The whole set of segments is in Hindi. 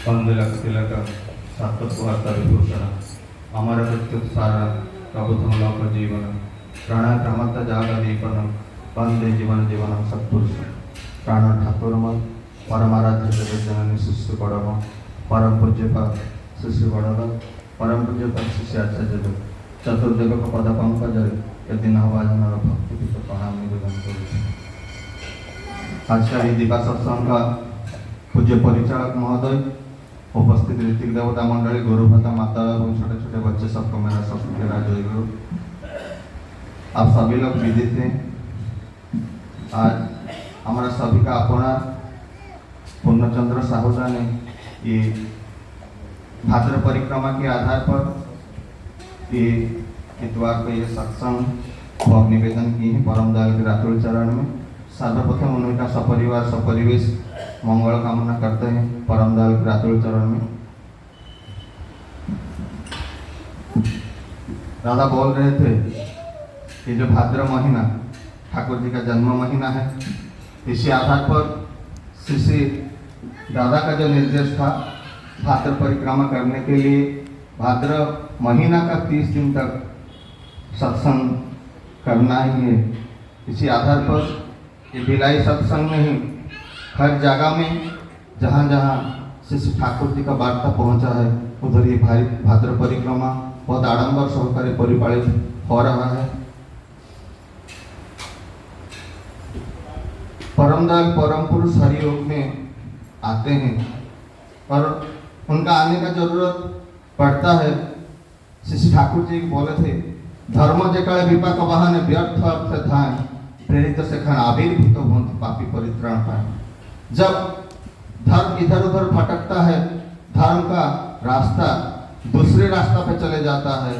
पंदुलक तिलक सत्वहार्ता विभूषण अमर मृत्यु सारा प्रबुद्धम लोक जीवन प्राण क्रमत जाग दीपन वंदे जीवन जीवन सत्पुरुष प्राण ठाकुर परमाराध्य जगज्जननी शिशु बड़म परम पूज्य शिशु बड़ल परम पूज्य शिष्य आचार्य चतुर्देव पद पंकज यदि नवाजन भक्ति प्रणाम निवेदन कर आज का दिवा सत्संग का पूज्य परिचालक महोदय, उपस्थित ऋतिक देवता मंडली, गुरु भता माता और छोटे छोटे बच्चे, सबको मेरा सबके जय गुरु। आप सभी लोग विदित हैं, आज हमारा सभी का अपना पूर्णचंद्र साहूजा ने ये भाद्र परिक्रमा के आधार पर ये इतवार को ये सत्संग और निवेदन की है परम दयाल के रातुल चरण में। सर्वप्रथम उनका सपरिवार सपरिवेश मंगल कामना करते हैं परम दयाल के रातुल चरण में। दादा बोल रहे थे कि जो भाद्र महीना ठाकुर जी का जन्म महीना है, इसी आधार पर श्री दादा का जो निर्देश था भाद्र परिक्रमा करने के लिए भाद्र महीना का 30 दिन तक सत्संग करना ही है। इसी आधार पर ये भिलाई सत्संग नहीं, हर जगह में जहाँ जहाँ श्री ठाकुर जी का वार्ता पहुँचा है उधर ये भाद्र परिक्रमा बहुत आडंबर सहकारे परिपालित हो रहा है। परम दयाल परम पुरुष हरियोग में आते हैं और उनका आने का जरूरत पड़ता है। श्री ठाकुर जी बोले थे, धर्म जेकाले विपाक वाहने व्यर्थ अर्थ धाय प्रेरित से खन आविर्भूत भवन्ति पापी परित्राण पाए। जब धर्म इधर उधर भटकता है, धर्म का रास्ता दूसरे रास्ता पे चले जाता है,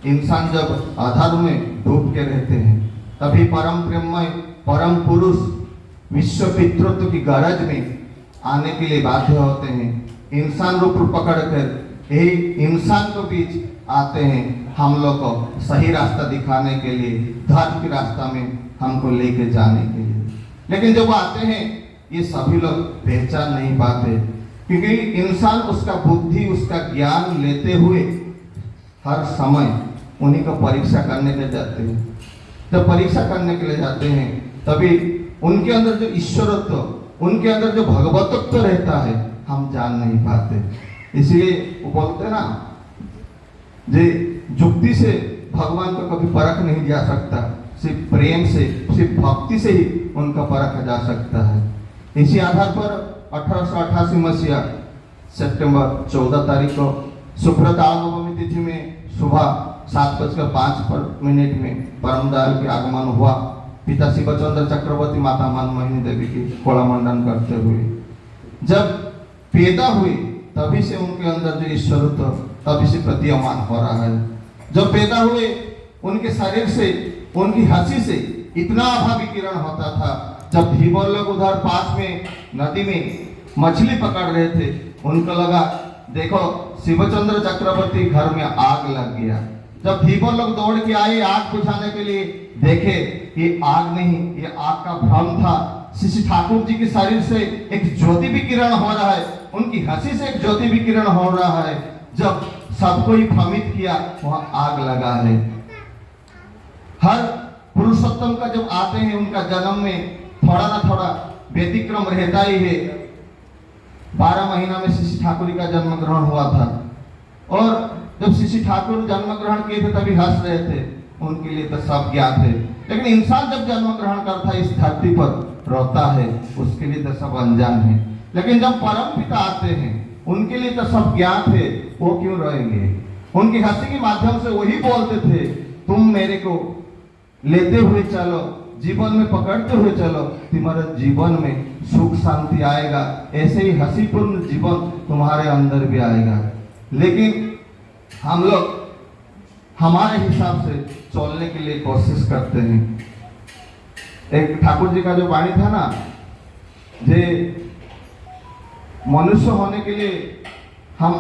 इंसान जब अधर्म में डूब के रहते हैं, तभी परम प्रेममय परम पुरुष विश्व पितृत्व की गरज में आने के लिए बाध्य होते हैं। इंसान रूप पकड़कर यही इंसान को बीच आते हैं, हम लोग को सही रास्ता दिखाने के लिए, धर्म के रास्ता में हमको लेके जाने के लिए। लेकिन जब आते हैं ये सभी लोग पहचान नहीं पाते, क्योंकि इंसान उसका बुद्धि उसका ज्ञान लेते हुए हर समय उन्हीं को परीक्षा करने के जाते हैं। जब परीक्षा करने के लिए जाते हैं तभी उनके अंदर जो ईश्वरत्व, उनके अंदर जो भगवतत्व रहता है हम जान नहीं पाते। इसलिए वो बोलते ना, जे युक्ति से भगवान को कभी परख नहीं जा सकता, सिर्फ प्रेम से, सिर्फ भक्ति से ही उनका परखा जा सकता है। इसी आधार पर 1888 मसीहा सितंबर 14 तारीख को सुब्रताल नवमी तिथि में सुबह 7:05 में परम दयाल के आगमन हुआ। पिता शिवचंद्र चक्रवर्ती, माता मनमोहिनी देवी की कोलामंडन करते हुए जब पैदा हुए तभी से उनके अंदर जो ईश्वरत्व तभी से प्रतीयमान हो रहा है। जब पैदा हुए उनके शरीर से, उनकी हंसी से इतना अभावी किरण होता था। जब धीवर लोग उधर पास में नदी में मछली पकड़ रहे थे, उनको लगा देखो शिवचंद्र चक्रवर्ती घर में आग लग गया। जब धीवर लोग दौड़ के आए आग बुझाने के लिए, देखे ये आग नहीं, ये आग का भ्रम था। श्री ठाकुर जी के शरीर से एक ज्योति भी किरण हो रहा है, उनकी हंसी से एक ज्योति भी किरण हो रहा है। जब सबको ही भ्रमित किया वहां आग लगा है। हर पुरुषोत्तम का जब आते हैं उनका जन्म में थोड़ा ना थोड़ा व्यतिक्रम रहता ही है। 12 महीना में श्री ठाकुर का जन्म ग्रहण हुआ था और जब श्री ठाकुर जन्म ग्रहण किए थे तभी हंस रहे थे, उनके लिए तो सब ज्ञात है। लेकिन इंसान जब जन्म ग्रहण करता है इस धरती पर रोता है, उसके लिए तो सब अनजान है। लेकिन जब परम पिता आते हैं उनके लिए तो सब ज्ञात है, वो क्यों रहेंगे। उनकी हंसी के माध्यम से वही बोलते थे, तुम मेरे को लेते हुए चलो, जीवन में पकड़ते हुए चलो, तुम्हारे जीवन में सुख शांति आएगा, ऐसे ही हंसीपूर्ण जीवन तुम्हारे अंदर भी आएगा। लेकिन हम लोग हमारे हिसाब से चलने के लिए कोशिश करते हैं। एक ठाकुर जी का जो वाणी था ना, जे मनुष्य होने के लिए हम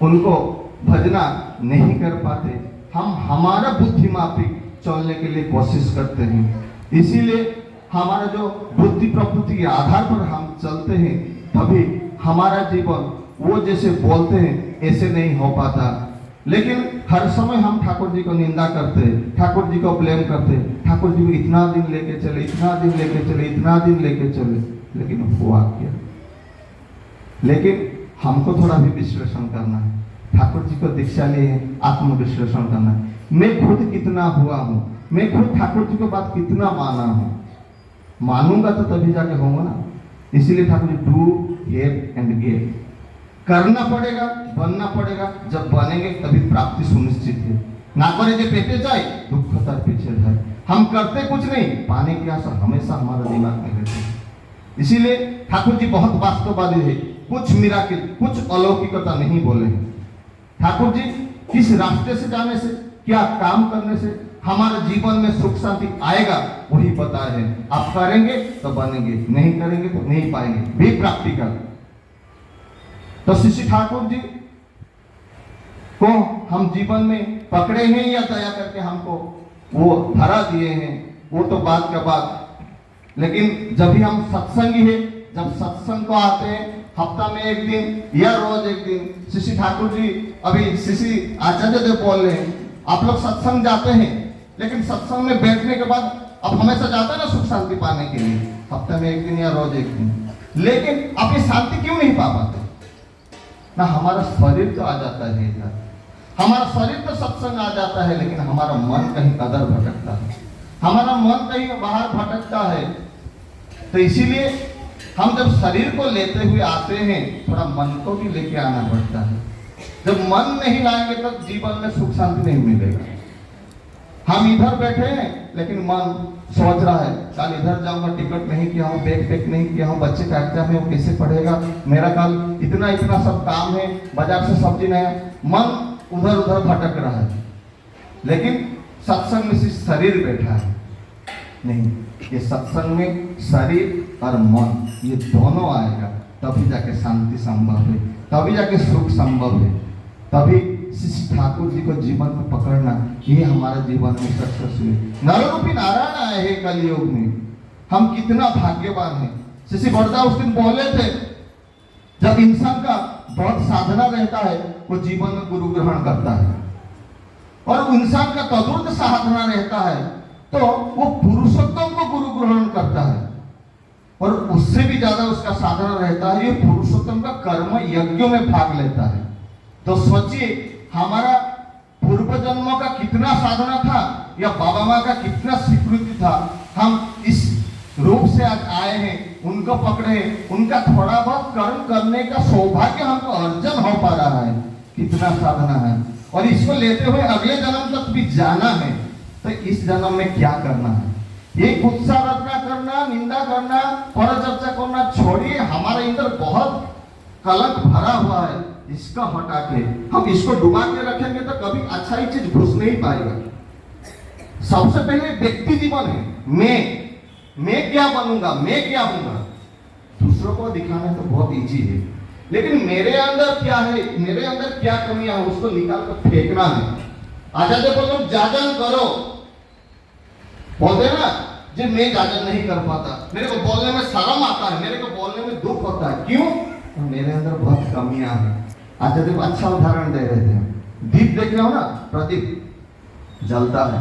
उनको भजना नहीं कर पाते, हम हमारा बुद्धि माफिक चलने के लिए कोशिश करते हैं। इसीलिए हमारा जो बुद्धि प्रकृति के आधार पर हम चलते हैं, तभी हमारा जीवन वो जैसे बोलते हैं ऐसे नहीं हो पाता। लेकिन हर समय हम ठाकुर जी को निंदा करते, ठाकुर जी को ब्लेम करते, ठाकुर जी को इतना दिन लेके चले, इतना दिन लेके चले, इतना दिन लेके चले, लेकिन हुआ क्या? लेकिन हमको थोड़ा भी विश्लेषण करना है। ठाकुर जी को दीक्षा लिए है, आत्मविश्लेषण करना है। मैं खुद कितना हुआ हूँ, मैं खुद ठाकुर जी को बात कितना माना हूँ। मानूंगा तो तभी जाके होगा ना। इसीलिए Thakur ji do have and gave, करना पड़ेगा, बनना पड़ेगा। जब बनेंगे तभी प्राप्ति सुनिश्चित है। ना करे जो पेटे जाए दुख तर पीछे जाए। हम करते कुछ नहीं, पाने की आशा हमेशा हमारे दिमाग में रहती है। इसीलिए ठाकुर जी बहुत वास्तववादी है। कुछ मिराकिल, कुछ अलौकिकता नहीं बोले हैं। ठाकुर जी किस रास्ते से जाने से, क्या काम करने से हमारे जीवन में सुख शांति आएगा वही बताए हैं। आप करेंगे तो बनेंगे, नहीं करेंगे तो नहीं पाएंगे, भी प्रैक्टिकल। तो श्री ठाकुर जी को हम जीवन में पकड़े हैं या दया करके हमको वो धरा दिए हैं, वो तो बात का बात। लेकिन जब भी हम सत्संगी है, जब सत्संग को आते हैं हफ्ता में एक दिन या रोज एक दिन, श्री ठाकुर जी अभी श्री आचार्य देव बोल रहे हैं, आप लोग सत्संग जाते हैं, लेकिन सत्संग में बैठने के बाद अब हमेशा जाता है ना सुख शांति पाने के लिए, हफ्ते में एक दिन या रोज एक दिन। लेकिन आप ये शांति क्यों नहीं पा पाते? ना हमारा शरीर तो आ जाता है इधर, हमारा शरीर तो सत्संग आ जाता है, लेकिन हमारा मन कहीं अदर भटकता है, हमारा मन कहीं बाहर भटकता है। तो इसीलिए हम जब शरीर को लेते हुए आते हैं, थोड़ा मन को भी लेके आना पड़ता है। जब मन नहीं लाएंगे तब तो जीवन में सुख शांति नहीं मिलेगा। हम इधर बैठे हैं लेकिन मन सोच रहा है कल इधर जाऊंगा, टिकट नहीं किया हूँ, बैग पैक नहीं किया हूँ, बच्चे का एग्जाम है वो कैसे पढ़ेगा, मेरा कल इतना इतना सब काम है, बाजार से सब्जी नहीं है, मन उधर उधर भटक रहा है। लेकिन सत्संग में सिर्फ शरीर बैठा है नहीं, ये सत्संग में शरीर और मन ये दोनों आएगा तभी जाके शांति संभव है, तभी जाके सुख संभव है, तभी श्री ठाकुर जी को जीवन में पकड़ना, ये हमारा जीवन में सक्सेस हुई। नररूपी नारायण आए हैं कलयुग में, हम कितना भाग्यवान हैं। श्री बड़दा उस दिन बोले थे, जब इंसान का बहुत साधना रहता है वो जीवन में गुरु ग्रहण करता है, और इंसान का तदुर्थ साधना रहता है तो वो पुरुषोत्तम को गुरु ग्रहण करता है, और उससे भी ज्यादा उसका साधना रहता है ये पुरुषोत्तम का कर्म यज्ञों में भाग लेता है। तो सोचिए हमारा पूर्व जन्मों का कितना साधना था, या बाबा माँ का कितना स्वीकृति था, हम इस रूप से आज आए हैं, उनको पकड़े हैं, उनका थोड़ा बहुत कर्म करने का सौभाग्य हमको अर्जन हो पा रहा है, कितना साधना है। और इसको लेते हुए अगले जन्म तक भी जाना है, तो इस जन्म में क्या करना है? ये गुस्सा रखना करना, निंदा करना, पर चर्चा करना छोड़िए। हमारे अंदर बहुत कलंक भरा हुआ है, इसका हटा के हम इसको डुबा के रखेंगे तो कभी अच्छा ही चीज घुस नहीं पाएगा। सबसे पहले व्यक्ति जीवन है, मैं क्या बनूंगा, मैं क्या हूंगा। दूसरों को दिखाना तो बहुत इजी है, लेकिन मेरे अंदर क्या है, मेरे अंदर क्या कमियां है, उसको निकाल कर फेंकना है। आचार्य बोलो जाजन करो, बोलते ना जी मैं जाजन नहीं कर पाता, मेरे को बोलने में शर्म आता है, मेरे को बोलने में दुख होता है, क्यों? मेरे अंदर बहुत कमियां हैं। आचार्य अच्छा उदाहरण दे रहे थे, दीप देख रहे हो ना, प्रदीप जलता है,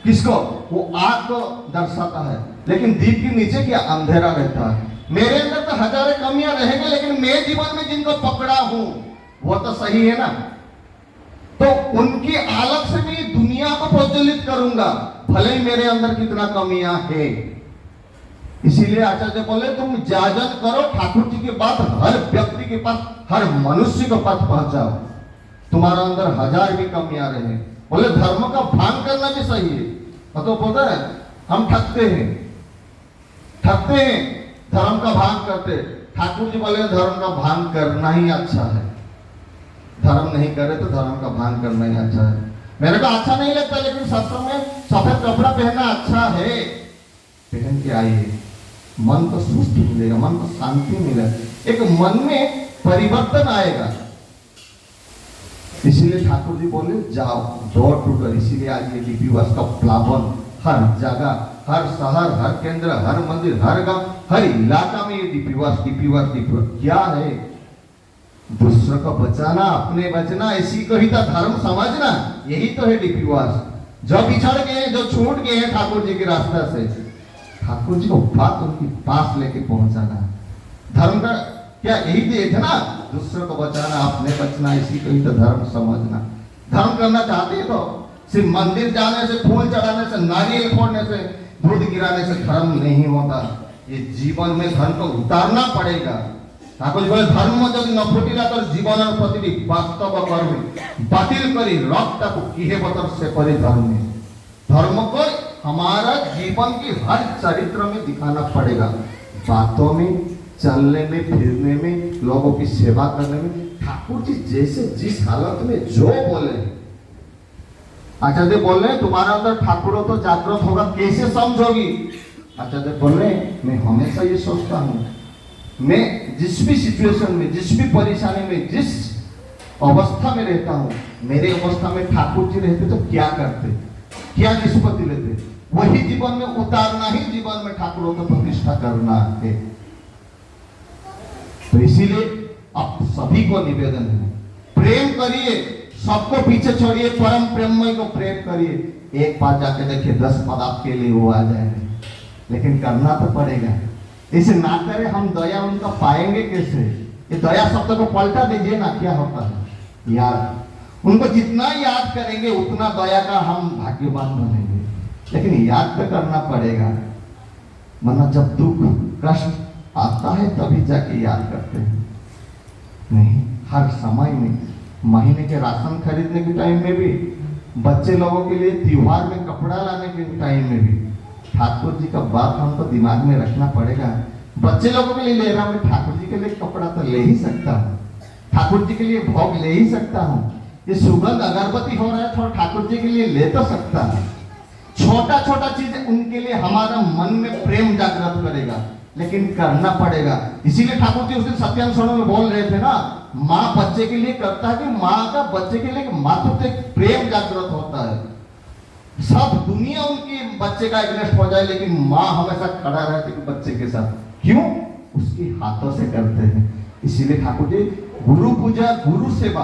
किसको? वो आग को दर्शाता है, लेकिन दीप के नीचे क्या अंधेरा रहता है। मेरे अंदर तो हजारों कमियां रहेंगे, लेकिन मैं जीवन में जिनको पकड़ा हूं वो तो सही है ना, तो उनकी आलोक से मैं दुनिया को प्रज्वलित करूंगा, भले ही मेरे अंदर कितना कमियां है। इसीलिए आचार्य बोले तुम जाजन करो, ठाकुर जी के बाद हर व्यक्ति के पास, हर मनुष्य को पथ पहुंचाओ, तुम्हारा अंदर हजार भी कमियां रहे। बोले धर्म का भान करना भी सही है, तो बोलता है हम ठगते हैं धर्म का भान करते। ठाकुर जी बोले धर्म का भान करना ही अच्छा है, धर्म नहीं करे तो धर्म का भान करना ही अच्छा है। मेरे को अच्छा नहीं लगता, लेकिन सत्संग में सफेद कपड़ा पहनना अच्छा है, पहन के आइए, मन को सुस्त मिलेगा, मन को शांति मिलेगा, एक मन में परिवर्तन आएगा। इसीलिए ठाकुर जी बोले जाओ डोर टू डोर। इसीलिए आज ये डीपी बस का प्लावन हर जगह, हर शहर, हर केंद्र, हर मंदिर, हर गांव हर इलाका में ये डीपीवास डीपीवास डीपीवास क्या है? दूसरों को बचाना, अपने बचना, इसी को ही तो धर्म समझना, यही तो है डीपीवास। जो बिछड़ गए, जो छूट गए हैं ठाकुर जी के रास्ता से, ठाकुर जी को बात उनकी पास लेके पहुंचाना। धर्म का क्या यही देख है ना, दूसरों को बचाना, अपने बचना, इसी को ही तो धर्म समझना। धर्म करना चाहते तो सिर्फ मंदिर जाने से, फूल चढ़ाने से, नारियल फोड़ने से, दूध गिराने से धर्म नहीं होता। ये जीवन में धर्म को उतारना पड़ेगा। ठाकुर जी बोले धर्म जब न फुटिला तो जीवन प्रति वास्तव कर्म बातिल करी रक्त को किहे बतर से परे धर्म। धर्म को हमारा जीवन की हर चरित्र में दिखाना पड़ेगा, बातों में, चलने में, फिरने में, लोगों की सेवा करने में। ठाकुर जी जैसे जिस हालत में जो बोले, आचार्य बोल रहे तुम्हारा अंदर ठाकुर तो जागृत होगा, कैसे समझोगी? आचार्य बोल रहे मैं हमेशा ये सोचता हूँ, मैं जिस भी सिचुएशन में, जिस भी परेशानी में, जिस अवस्था में रहता हूँ, मेरे अवस्था में ठाकुर जी रहते तो क्या करते, क्या निष्पत्ति लेते? वही जीवन में उतारना ही जीवन में ठाकुरों को प्रतिष्ठा करना है। तो इसीलिए आप सभी को निवेदन है, प्रेम करिए, सबको पीछे छोड़िए, परम प्रेममय को प्रेम करिए। एक बार जाके देखिए 10 पद आपके लिए वो आ जाएंगे, लेकिन करना तो पड़ेगा। इसे ना करे हम दया उनका पाएंगे कैसे? ये दया शब्द को पलटा दीजिए ना, क्या होता है याद। उनको जितना याद करेंगे उतना दया का हम भाग्यवान बनेंगे, लेकिन याद तो करना पड़ेगा। वरना जब दुख कष्ट आता है तभी जाके याद करते हैं, नहीं हर समय में। महीने के राशन खरीदने के टाइम में भी, बच्चे लोगों के लिए त्योहार में कपड़ा लाने के टाइम में भी ठाकुर जी का बात हमको दिमाग में रखना पड़ेगा। बच्चे लोगों के लिए ले रहा हूँ, ठाकुर जी के लिए कपड़ा तो ले ही सकता हूँ, ठाकुर जी के लिए भोग ले ही सकता हूँ। ये सुगंध अगरबत्ती हो रहा है तो ठाकुर जी के लिए ले तो सकता है। छोटा छोटा चीज उनके लिए हमारा मन में प्रेम जागृत करेगा, लेकिन करना पड़ेगा। इसीलिए ठाकुर जी उस दिन सत्यांग स्वर्ण में बोल रहे थे ना, माँ बच्चे के लिए करता है कि माँ का बच्चे के लिए मातृत्व एक प्रेम जागृत होता है। सब दुनिया उनकी बच्चे का एग्नेस्ट हो जाए, लेकिन माँ हमेशा खड़ा रहती है बच्चे के साथ। क्यों? उसके हाथों से करते हैं। इसीलिए ठाकुर जी गुरु पूजा, गुरु सेवा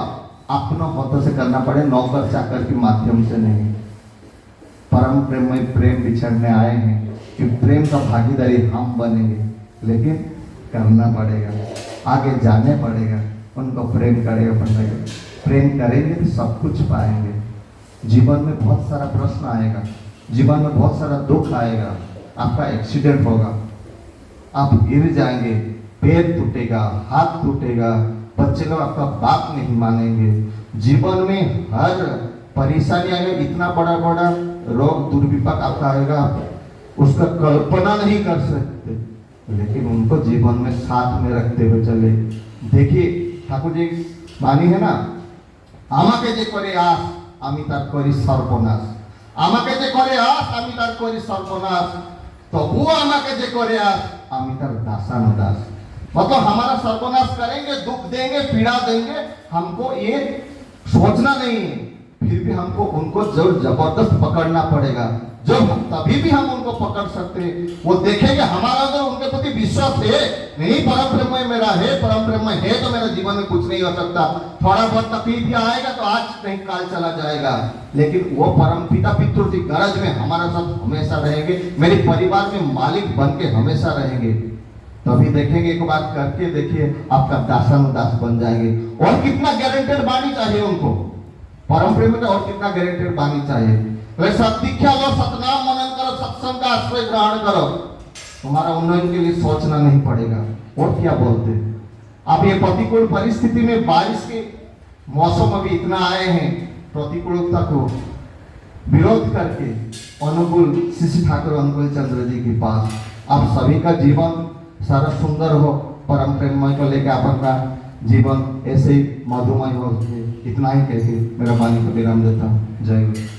अपनों हाथों से करना पड़े, नौकर चाकर के माध्यम से नहीं। परम प्रेम में प्रेम बिछड़ने आए हैं कि प्रेम का भागीदारी हम बनेंगे, लेकिन करना पड़ेगा, आगे जाने पड़ेगा, उनको प्रेम करेगा पड़ेगा। प्रेम करेंगे तो सब कुछ पाएंगे। जीवन में बहुत सारा प्रश्न आएगा, जीवन में बहुत सारा दुख आएगा, आपका एक्सीडेंट होगा, आप गिर जाएंगे, पैर टूटेगा, हाथ टूटेगा, बच्चे लोग आपका बात नहीं मानेंगे। जीवन में हर परेशानी आएगा, इतना बड़ा बड़ा रोग दुर्विपाक आपका आएगा, उसका कल्पना नहीं कर सकते, लेकिन उनको जीवन में साथ में रखते हुए चले। देखिए ठाकुर जी बानी है ना, আমাকে যে করে আস আমি তার করি সর্বনাশ, আমাকে যে করে আস আমি তার করি সর্বনাশ, তবুও আমাকে যে করে आस আমি তার दासानुदास। मतलब हमारा सर्वनाश करेंगे, दुख देंगे, पीड़ा देंगे, हमको ये सोचना नहीं है, फिर भी हमको उनको जबरदस्त पकड़ना पड़ेगा। जो तभी भी हम उनको पकड़ सकते हैं, वो देखेंगे हमारा अंदर उनके प्रति विश्वास है, नहीं परम प्रेम मेरा है, परम प्रेम है तो मेरे जीवन में कुछ नहीं हो सकता। थोड़ा बहुत तकलीफ आएगा तो आज नहीं काल चला जाएगा, लेकिन वो परम पिता पितृ की गरज में हमारा साथ हमेशा रहेंगे, मेरे परिवार में मालिक बन के हमेशा रहेंगे। तभी देखेंगे, एक बार करके देखिए, आपका दासानुदास बन जाएंगे। और कितना गारंटेड बानी चाहिए उनको, परम प्रेम का और कितना गारंटेड बानी चाहिए। सत्दीक्षा लो, सतनाम मनन करो, सत्संग का आश्रय ग्रहण करो, तुम्हारा उन्नयन के लिए सोचना नहीं पड़ेगा। और क्या बोलते हैं आप, ये प्रतिकूल परिस्थिति में बारिश के मौसम अभी इतना आए हैं, प्रतिकूलता को विरोध करके अनुकूल शिशु ठाकुर अनुकूल चंद्र जी के पास आप सभी का जीवन सारा सुंदर हो, परम प्रेममय को लेकर आपका जीवन ऐसे ही मधुमय हो। इतना ही कहकर मेरा वाणी को विराम देता हूँ। जय गुरु।